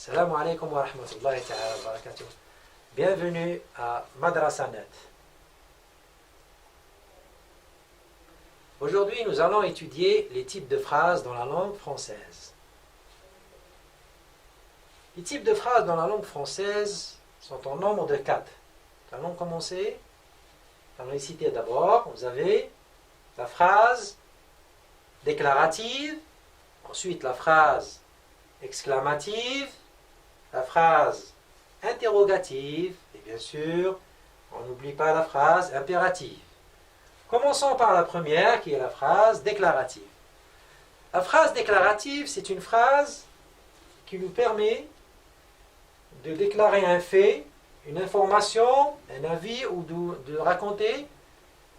Assalamu alaikum wa rahmatullahi ta'ala wa barakatuh. Bienvenue à Madrasa.net. Aujourd'hui, nous allons étudier les types de phrases dans la langue française. Les types de phrases dans la langue française sont en nombre de 4. Nous allons commencer. Nous allons les citer d'abord. Vous avez la phrase déclarative, ensuite la phrase exclamative, la phrase interrogative, et bien sûr, on n'oublie pas la phrase impérative. Commençons par la première, qui est la phrase déclarative. La phrase déclarative, c'est une phrase qui nous permet de déclarer un fait, une information, un avis, ou de raconter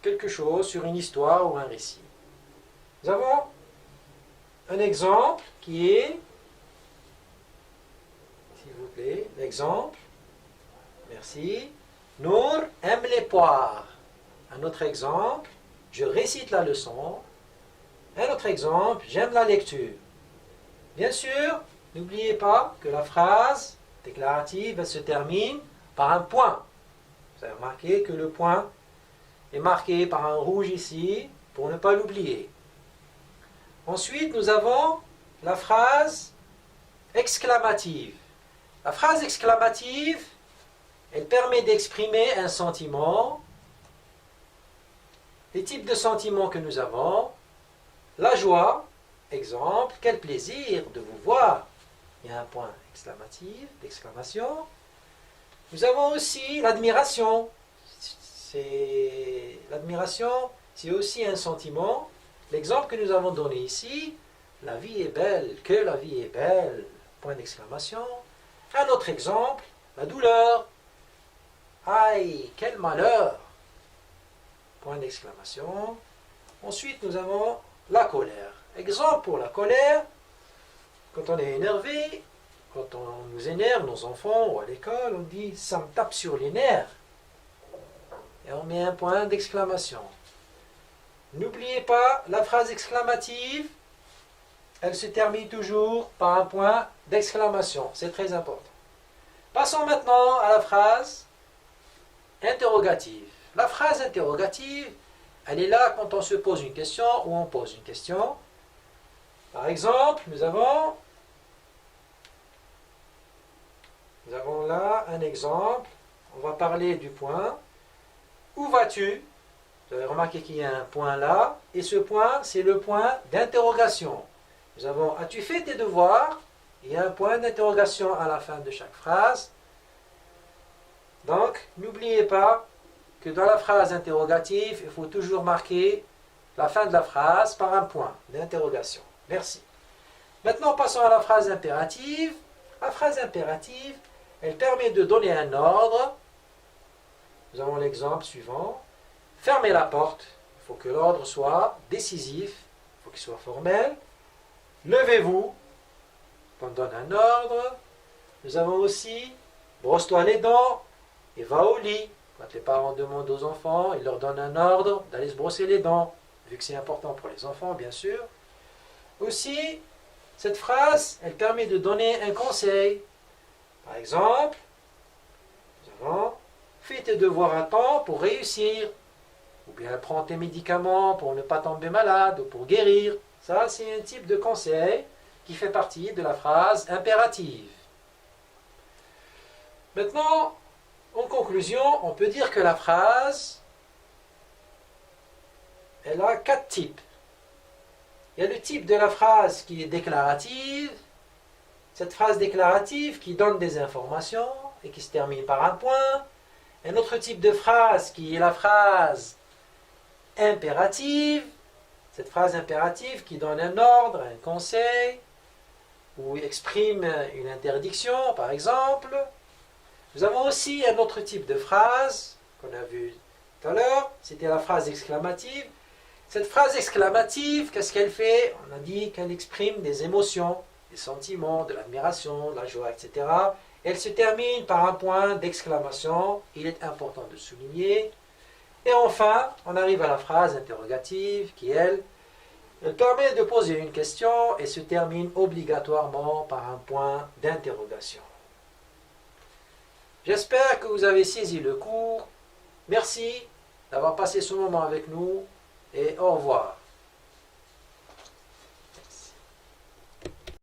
quelque chose sur une histoire ou un récit. Nous avons un exemple qui est, s'il vous plaît, l'exemple, merci, Nour aime les poires. Un autre exemple, je récite la leçon. Un autre exemple, j'aime la lecture. Bien sûr, n'oubliez pas que la phrase déclarative, elle se termine par un point. Vous avez remarqué que le point est marqué par un rouge ici, pour ne pas l'oublier. Ensuite, nous avons la phrase exclamative. La phrase exclamative, elle permet d'exprimer un sentiment. Les types de sentiments que nous avons, la joie, exemple, quel plaisir de vous voir. Il y a un point exclamatif, d'exclamation. Nous avons aussi l'admiration. L'admiration, c'est aussi un sentiment. L'exemple que nous avons donné ici, la vie est belle, que la vie est belle, point d'exclamation. Un autre exemple, la douleur. Aïe, quel malheur, point d'exclamation. Ensuite, nous avons la colère. Exemple pour la colère, quand on est énervé, quand on nous énerve, nos enfants, ou à l'école, on dit « ça me tape sur les nerfs ». Et on met un point d'exclamation. N'oubliez pas, la phrase exclamative, elle se termine toujours par un point d'exclamation. C'est très important. Passons maintenant à la phrase interrogative. La phrase interrogative, elle est là quand on se pose une question ou on pose une question. Par exemple, nous avons là un exemple. On va parler du point. Où vas-tu? Vous avez remarqué qu'il y a un point là. Et ce point, c'est le point d'interrogation. Nous avons, as-tu fait tes devoirs? Il y a un point d'interrogation à la fin de chaque phrase. Donc, n'oubliez pas que dans la phrase interrogative, il faut toujours marquer la fin de la phrase par un point d'interrogation. Merci. Maintenant, passons à la phrase impérative. La phrase impérative, elle permet de donner un ordre. Nous avons l'exemple suivant. Fermez la porte. Il faut que l'ordre soit décisif. Il faut qu'il soit formel. Levez-vous. On donne un ordre. Nous avons aussi brosse-toi les dents et va au lit. Quand les parents demandent aux enfants, ils leur donnent un ordre d'aller se brosser les dents, vu que c'est important pour les enfants, bien sûr. Aussi, cette phrase, elle permet de donner un conseil. Par exemple, nous avons « Fais tes devoirs à temps pour réussir » ou bien « Prends tes médicaments pour ne pas tomber malade ou pour guérir ». Ça, c'est un type de conseil qui fait partie de la phrase impérative. Maintenant, en conclusion, on peut dire que la phrase, elle a 4 types. Il y a le type de la phrase qui est déclarative, cette phrase déclarative qui donne des informations et qui se termine par un point. Un autre type de phrase qui est la phrase impérative, cette phrase impérative qui donne un ordre, un conseil, ou exprime une interdiction, par exemple. Nous avons aussi un autre type de phrase qu'on a vu tout à l'heure, c'était la phrase exclamative. Cette phrase exclamative, qu'est-ce qu'elle fait? On a dit qu'elle exprime des émotions, des sentiments, de l'admiration, de la joie, etc. Elle se termine par un point d'exclamation, il est important de souligner. Et enfin, on arrive à la phrase interrogative qui, elle, Elle permet de poser une question et se termine obligatoirement par un point d'interrogation. J'espère que vous avez saisi le cours. Merci d'avoir passé ce moment avec nous et au revoir.